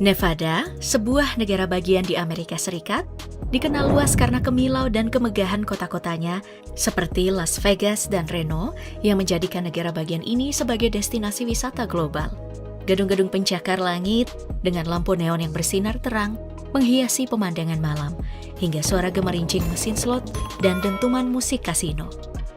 Nevada, sebuah negara bagian di Amerika Serikat, dikenal luas karena kemilau dan kemegahan kota-kotanya seperti Las Vegas dan Reno yang menjadikan negara bagian ini sebagai destinasi wisata global. Gedung-gedung pencakar langit dengan lampu neon yang bersinar terang menghiasi pemandangan malam, hingga suara gemerincing mesin slot dan dentuman musik kasino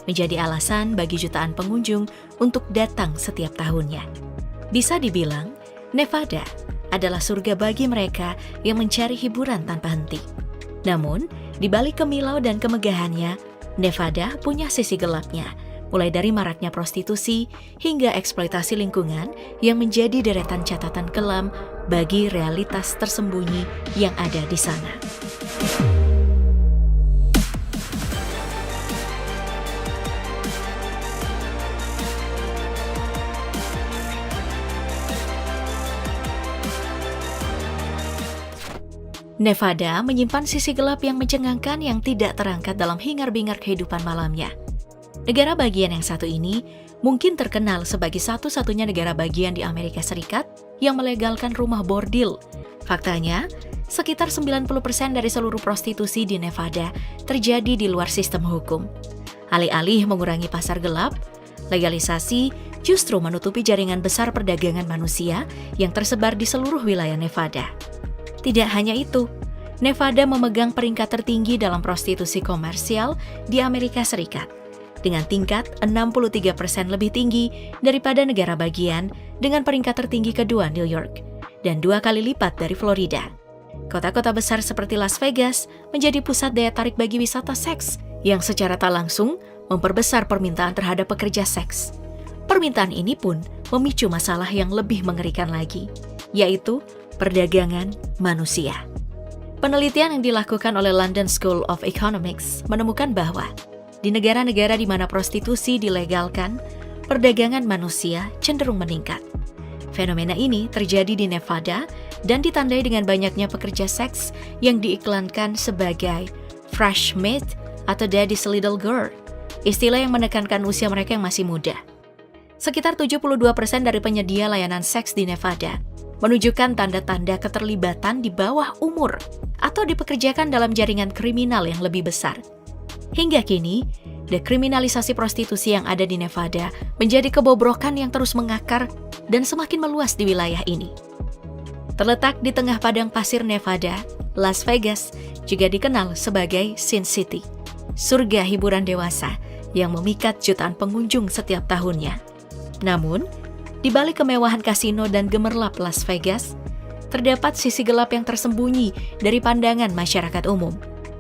menjadi alasan bagi jutaan pengunjung untuk datang setiap tahunnya. Bisa dibilang, Nevada adalah surga bagi mereka yang mencari hiburan tanpa henti. Namun, di balik kemilau dan kemegahannya, Nevada punya sisi gelapnya, mulai dari maraknya prostitusi hingga eksploitasi lingkungan yang menjadi deretan catatan kelam bagi realitas tersembunyi yang ada di sana. Nevada menyimpan sisi gelap yang mencengangkan yang tidak terangkat dalam hingar-bingar kehidupan malamnya. Negara bagian yang satu ini mungkin terkenal sebagai satu-satunya negara bagian di Amerika Serikat yang melegalkan rumah bordil. Faktanya, sekitar 90% dari seluruh prostitusi di Nevada terjadi di luar sistem hukum. Alih-alih mengurangi pasar gelap, legalisasi justru menutupi jaringan besar perdagangan manusia yang tersebar di seluruh wilayah Nevada. Tidak hanya itu, Nevada memegang peringkat tertinggi dalam prostitusi komersial di Amerika Serikat, dengan tingkat 63% lebih tinggi daripada negara bagian dengan peringkat tertinggi kedua New York, dan 2 kali lipat dari Florida. Kota-kota besar seperti Las Vegas menjadi pusat daya tarik bagi wisata seks yang secara tak langsung memperbesar permintaan terhadap pekerja seks. Permintaan ini pun memicu masalah yang lebih mengerikan lagi, yaitu perdagangan manusia. Penelitian yang dilakukan oleh London School of Economics menemukan bahwa di negara-negara di mana prostitusi dilegalkan, perdagangan manusia cenderung meningkat. Fenomena ini terjadi di Nevada dan ditandai dengan banyaknya pekerja seks yang diiklankan sebagai fresh meat atau daddy's little girl, istilah yang menekankan usia mereka yang masih muda. Sekitar 72% dari penyedia layanan seks di Nevada menunjukkan tanda-tanda keterlibatan di bawah umur atau dipekerjakan dalam jaringan kriminal yang lebih besar. Hingga kini, dekriminalisasi prostitusi yang ada di Nevada menjadi kebobrokan yang terus mengakar dan semakin meluas di wilayah ini. Terletak di tengah padang pasir Nevada, Las Vegas juga dikenal sebagai Sin City, surga hiburan dewasa yang memikat jutaan pengunjung setiap tahunnya. Namun, di balik kemewahan kasino dan gemerlap Las Vegas, terdapat sisi gelap yang tersembunyi dari pandangan masyarakat umum.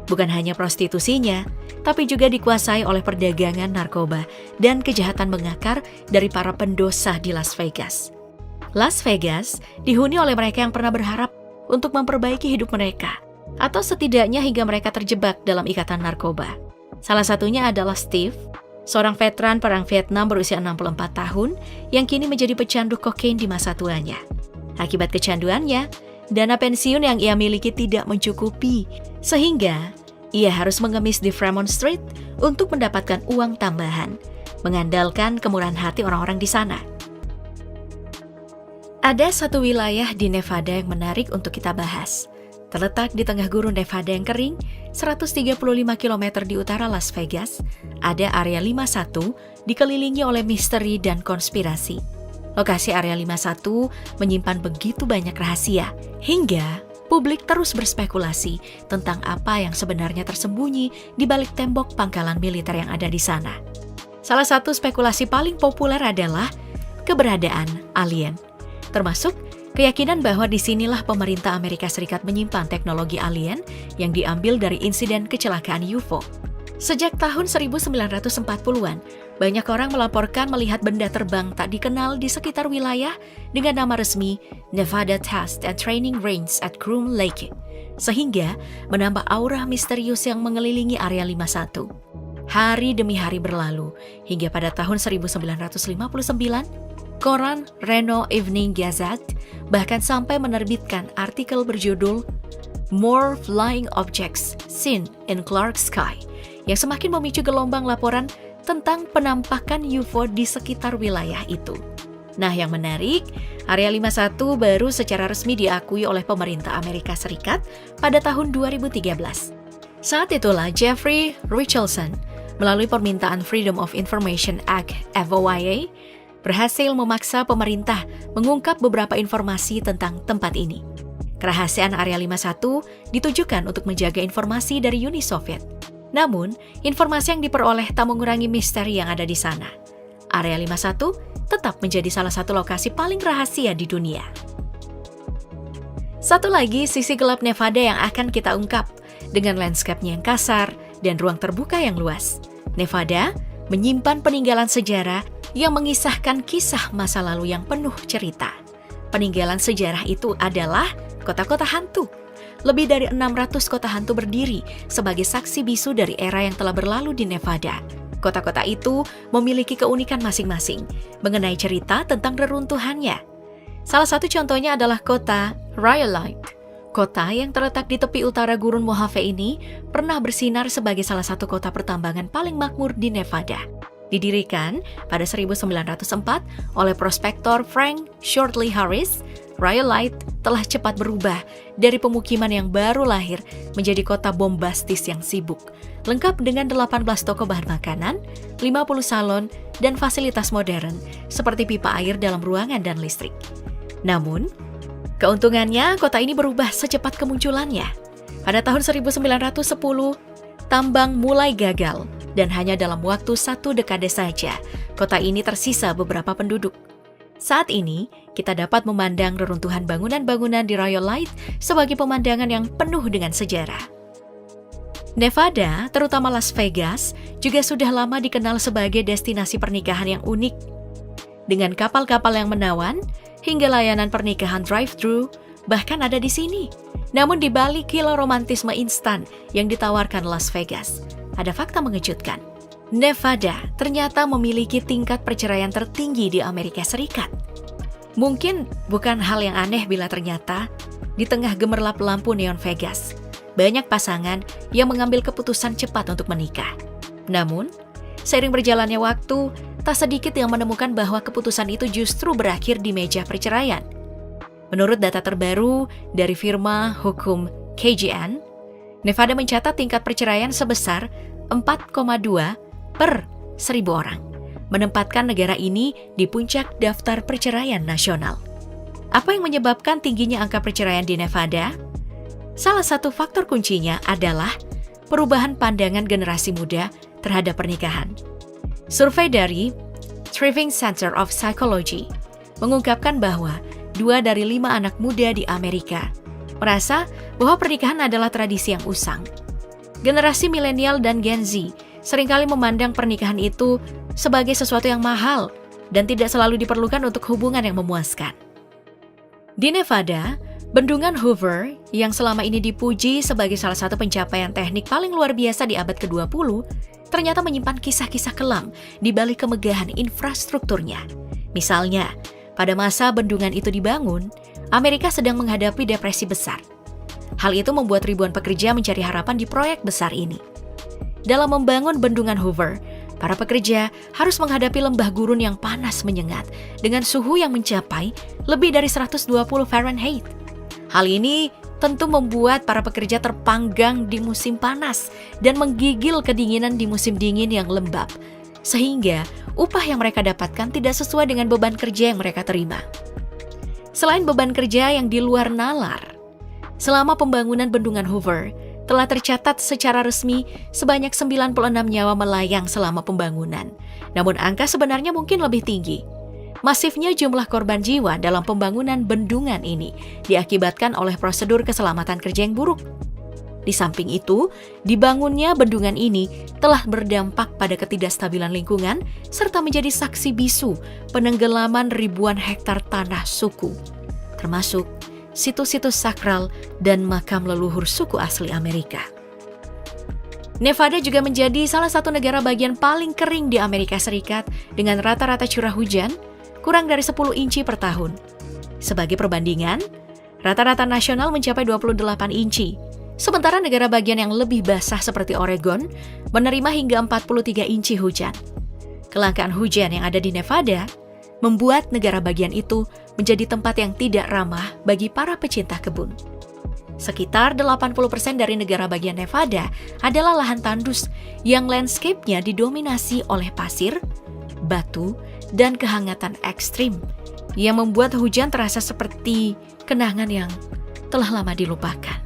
Bukan hanya prostitusinya, tapi juga dikuasai oleh perdagangan narkoba dan kejahatan mengakar dari para pendosa di Las Vegas. Las Vegas dihuni oleh mereka yang pernah berharap untuk memperbaiki hidup mereka, atau setidaknya hingga mereka terjebak dalam ikatan narkoba. Salah satunya adalah Steve, seorang veteran Perang Vietnam berusia 64 tahun yang kini menjadi pecandu kokain di masa tuanya. Akibat kecanduannya, dana pensiun yang ia miliki tidak mencukupi, sehingga ia harus mengemis di Fremont Street untuk mendapatkan uang tambahan, mengandalkan kemurahan hati orang-orang di sana. Ada satu wilayah di Nevada yang menarik untuk kita bahas. Terletak di tengah gurun Nevada yang kering, 135 km di utara Las Vegas, ada Area 51 dikelilingi oleh misteri dan konspirasi. Lokasi Area 51 menyimpan begitu banyak rahasia, hingga publik terus berspekulasi tentang apa yang sebenarnya tersembunyi di balik tembok pangkalan militer yang ada di sana. Salah satu spekulasi paling populer adalah keberadaan alien, termasuk keyakinan bahwa disinilah pemerintah Amerika Serikat menyimpan teknologi alien yang diambil dari insiden kecelakaan UFO. Sejak tahun 1940-an, banyak orang melaporkan melihat benda terbang tak dikenal di sekitar wilayah dengan nama resmi Nevada Test and Training Range at Groom Lake, sehingga menambah aura misterius yang mengelilingi Area 51. Hari demi hari berlalu, hingga pada tahun 1959, koran Reno Evening Gazette bahkan sampai menerbitkan artikel berjudul More Flying Objects Seen in Clark Sky yang semakin memicu gelombang laporan tentang penampakan UFO di sekitar wilayah itu. Nah, yang menarik, Area 51 baru secara resmi diakui oleh pemerintah Amerika Serikat pada tahun 2013. Saat itulah Jeffrey Richardson, melalui permintaan Freedom of Information Act (FOIA), berhasil memaksa pemerintah mengungkap beberapa informasi tentang tempat ini. Kerahasiaan Area 51 ditujukan untuk menjaga informasi dari Uni Soviet. Namun, informasi yang diperoleh tak mengurangi misteri yang ada di sana. Area 51 tetap menjadi salah satu lokasi paling rahasia di dunia. Satu lagi sisi gelap Nevada yang akan kita ungkap, dengan landscape-nya yang kasar dan ruang terbuka yang luas. Nevada menyimpan peninggalan sejarah yang mengisahkan kisah masa lalu yang penuh cerita. Peninggalan sejarah itu adalah kota-kota hantu. Lebih dari 600 kota hantu berdiri sebagai saksi bisu dari era yang telah berlalu di Nevada. Kota-kota itu memiliki keunikan masing-masing mengenai cerita tentang reruntuhannya. Salah satu contohnya adalah kota Rhyolite. Kota yang terletak di tepi utara Gurun Mojave ini pernah bersinar sebagai salah satu kota pertambangan paling makmur di Nevada. Didirikan pada 1904 oleh prospektor Frank Shortley Harris, Rhyolite telah cepat berubah dari pemukiman yang baru lahir menjadi kota bombastis yang sibuk, lengkap dengan 18 toko bahan makanan, 50 salon, dan fasilitas modern seperti pipa air dalam ruangan dan listrik. Namun, keuntungannya kota ini berubah secepat kemunculannya. Pada tahun 1910, tambang mulai gagal dan hanya dalam waktu 1 dekade saja, kota ini tersisa beberapa penduduk. Saat ini, kita dapat memandang reruntuhan bangunan-bangunan di Rhyolite sebagai pemandangan yang penuh dengan sejarah. Nevada, terutama Las Vegas, juga sudah lama dikenal sebagai destinasi pernikahan yang unik. Dengan kapal-kapal yang menawan, hingga layanan pernikahan drive-thru, bahkan ada di sini. Namun di balik kilau romantisme instan yang ditawarkan Las Vegas, ada fakta mengejutkan. Nevada ternyata memiliki tingkat perceraian tertinggi di Amerika Serikat. Mungkin bukan hal yang aneh bila ternyata di tengah gemerlap lampu neon Vegas, banyak pasangan yang mengambil keputusan cepat untuk menikah. Namun, seiring berjalannya waktu, tak sedikit yang menemukan bahwa keputusan itu justru berakhir di meja perceraian. Menurut data terbaru dari firma hukum KGN, Nevada mencatat tingkat perceraian sebesar 4,2 per 1.000 orang, menempatkan negara ini di puncak daftar perceraian nasional. Apa yang menyebabkan tingginya angka perceraian di Nevada? Salah satu faktor kuncinya adalah perubahan pandangan generasi muda terhadap pernikahan. Survei dari Thriving Center of Psychology mengungkapkan bahwa 2 dari 5 anak muda di Amerika merasa bahwa pernikahan adalah tradisi yang usang. Generasi milenial dan Gen Z seringkali memandang pernikahan itu sebagai sesuatu yang mahal dan tidak selalu diperlukan untuk hubungan yang memuaskan. Di Nevada, Bendungan Hoover yang selama ini dipuji sebagai salah satu pencapaian teknik paling luar biasa di abad ke-20, ternyata menyimpan kisah-kisah kelam di balik kemegahan infrastrukturnya. Misalnya, pada masa bendungan itu dibangun, Amerika sedang menghadapi depresi besar. Hal itu membuat ribuan pekerja mencari harapan di proyek besar ini. Dalam membangun Bendungan Hoover, para pekerja harus menghadapi lembah gurun yang panas menyengat dengan suhu yang mencapai lebih dari 120 Fahrenheit. Hal ini tentu membuat para pekerja terpanggang di musim panas dan menggigil kedinginan di musim dingin yang lembab, sehingga upah yang mereka dapatkan tidak sesuai dengan beban kerja yang mereka terima. Selain beban kerja yang di luar nalar, selama pembangunan Bendungan Hoover, telah tercatat secara resmi sebanyak 96 nyawa melayang selama pembangunan. Namun angka sebenarnya mungkin lebih tinggi. Masifnya jumlah korban jiwa dalam pembangunan bendungan ini diakibatkan oleh prosedur keselamatan kerja yang buruk. Di samping itu, dibangunnya bendungan ini telah berdampak pada ketidakstabilan lingkungan serta menjadi saksi bisu penenggelaman ribuan hektar tanah suku, termasuk situs-situs sakral dan makam leluhur suku asli Amerika. Nevada juga menjadi salah satu negara bagian paling kering di Amerika Serikat dengan rata-rata curah hujan kurang dari 10 inci per tahun. Sebagai perbandingan, rata-rata nasional mencapai 28 inci, sementara negara bagian yang lebih basah seperti Oregon menerima hingga 43 inci hujan. Kelangkaan hujan yang ada di Nevada membuat negara bagian itu menjadi tempat yang tidak ramah bagi para pecinta kebun. Sekitar 80% dari negara bagian Nevada adalah lahan tandus yang landscape-nya didominasi oleh pasir, batu, dan kehangatan ekstrim yang membuat hujan terasa seperti kenangan yang telah lama dilupakan.